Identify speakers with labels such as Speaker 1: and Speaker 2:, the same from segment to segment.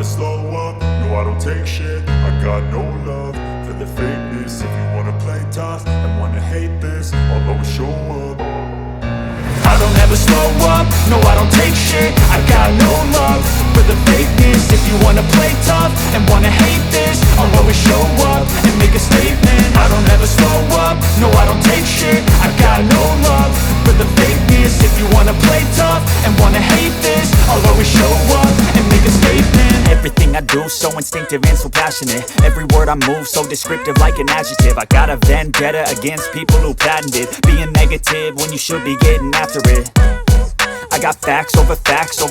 Speaker 1: slow up, no I don't take shit. I got no love for the fakeness. If you wanna play tough and wanna hate this, I'll always show up. I don't ever slow up, no I don't take shit. I got no love for the fakeness. If you wanna play tough and wanna hate this, I'll always show up and make a statement. I don't ever slow up, no I don't take shit. I got no love for the fakeness. If you wanna play tough and wanna hate this, I'll always show up and make a statement.
Speaker 2: Everything I do so instinctive and so passionate. Every word I move so descriptive like an adjective. I got a vendetta against people who patented being negative when you should be getting after it. I got facts over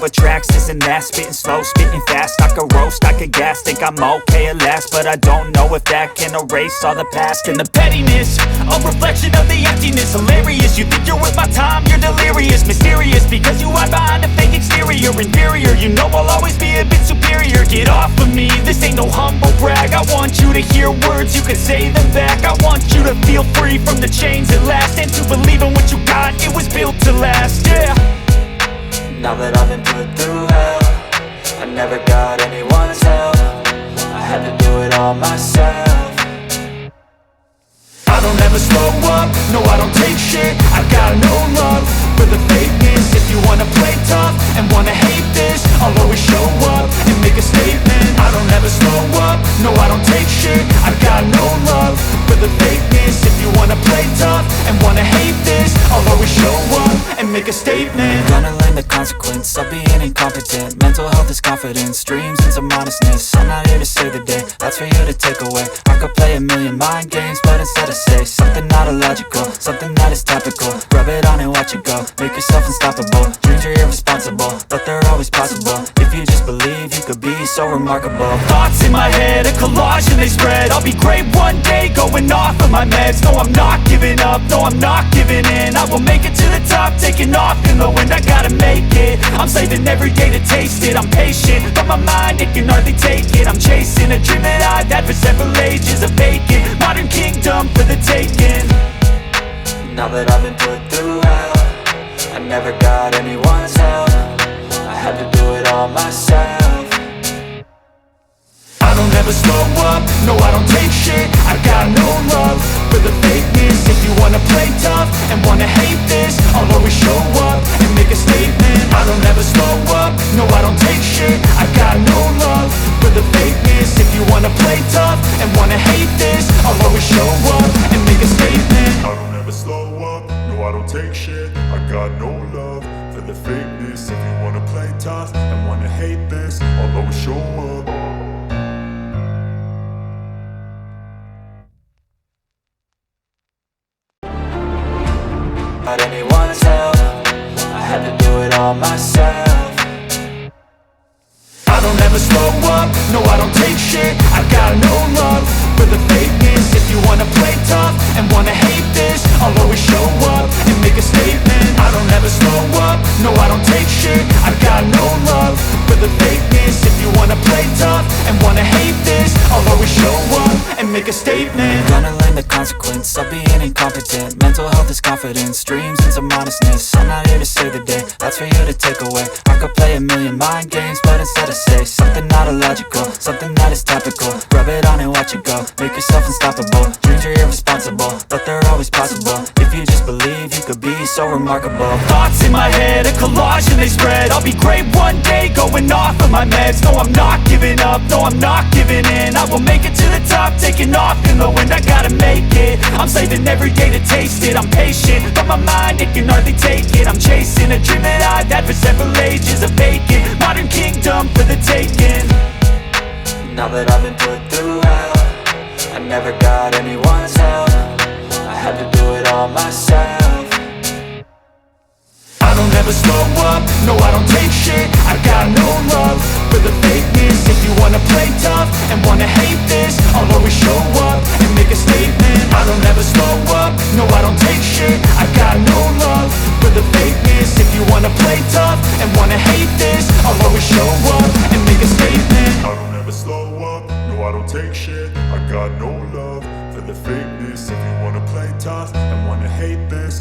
Speaker 2: tracks, this and that. Spitting slow, spitting fast, I could roast, I could gas. Think I'm okay at last, but I don't know if that can erase all the past. And the pettiness, a reflection of the emptiness. Hilarious, you think you're worth my time, you're delirious. Mysterious, because you hide behind a fake exterior. Inferior, you know I'll always be a bit superior. Get off of me, this ain't no humble brag. I want you to hear words, you can say them back. I want you to feel free from the chains at last, and to believe in what you got, it was built to last, yeah.
Speaker 3: Now that I've been put through hell, I never got anyone's help. I had to do it all myself.
Speaker 1: I don't ever slow up, no I don't take shit. I got no love for the fakeness. If you wanna play tough and wanna hate this, I'll always show up and make a statement. I don't ever slow up, no I don't take shit. I got no love for the fakeness. If you wanna play tough and wanna hate this, I'll always show up and make a statement.
Speaker 3: Gonna learn the consequence of being incompetent. Mental health is confidence, dreams and some honestness. I'm not here to save the day, that's for you to take away. I could play a million mind games, but instead I say something not illogical, something that is topical. Rub it on and watch it go, make yourself unstoppable. Dreams are irresponsible, but they're always possible. If you just believe, you could be so remarkable.
Speaker 2: Thoughts in my head, a collage and they spread. I'll be great one day, going off of my meds. No, I'm not giving up, no, I'm not giving in. I will make it to the top, taking off in the wind. I gotta make it, I'm saving every day to taste it. I'm patient, but my mind, it can hardly take it. I'm chasing a dream that I've had for several ages. A vacant, modern kingdom for the taking.
Speaker 3: Now that I've been put through hell, I never got anyone's help. I had to do it all myself.
Speaker 1: I don't ever slow up, no I don't take shit. I got no love for the fakeness. If you wanna play tough and wanna hate this, I'll always show up and make a statement. I don't ever slow up, no I don't take shit. I got no love for the fakeness. If you wanna play tough and wanna hate this, I'll always show up and make a statement. I don't ever slow up, no I don't take shit. I got no love for the fakeness. If you wanna play tough and wanna hate this, I'll always show up.
Speaker 3: Not anyone's help, I had to do it all myself.
Speaker 1: I don't ever slow up, no I don't take shit. I got no love for the fakeness. If you wanna play tough and wanna hate this, I'll always show up and make a statement. I don't ever slow up, no I don't take shit. I got no love for the fakeness. If you wanna play tough and wanna hate this, I'll always show up and make a statement.
Speaker 3: Gonna learn the consequence of being incompetent. Mental health is confidence, dreams and some honestness. I'm not here to save the day, that's for you to take away. I could play a million mind games, but instead I say something not illogical, something that is topical. Rub it on and watch it go, make yourself unstoppable. Dreams are irresponsible, but they're always possible. If you just believe, you could be so remarkable.
Speaker 2: Thoughts in my head, a collage and they spread. I'll be great one day, going off of my meds. No, I'm not giving up, no, I'm not giving in. I will make it to the top, taking off in the wind. I gotta make it, I'm saving every day to taste it. I'm patient, but my mind, it can hardly take it. I'm chasing a dream that I've had for several ages. A vacant, modern kingdom for the taking.
Speaker 3: Now that I've been put through hell, I never got anyone's help. I had to do it all myself.
Speaker 1: I don't ever slow up, no I don't take shit. I got no love for the fakeness. If you wanna play tough and wanna hate this, I'll always show up and make a statement. I don't ever slow up, no I don't take shit. I got no love for the fakeness. If you wanna play tough and wanna hate this, I'll always show up and make a statement. I don't ever slow up, no I don't take shit. I got no love for the fakeness. If you wanna play tough and wanna hate this,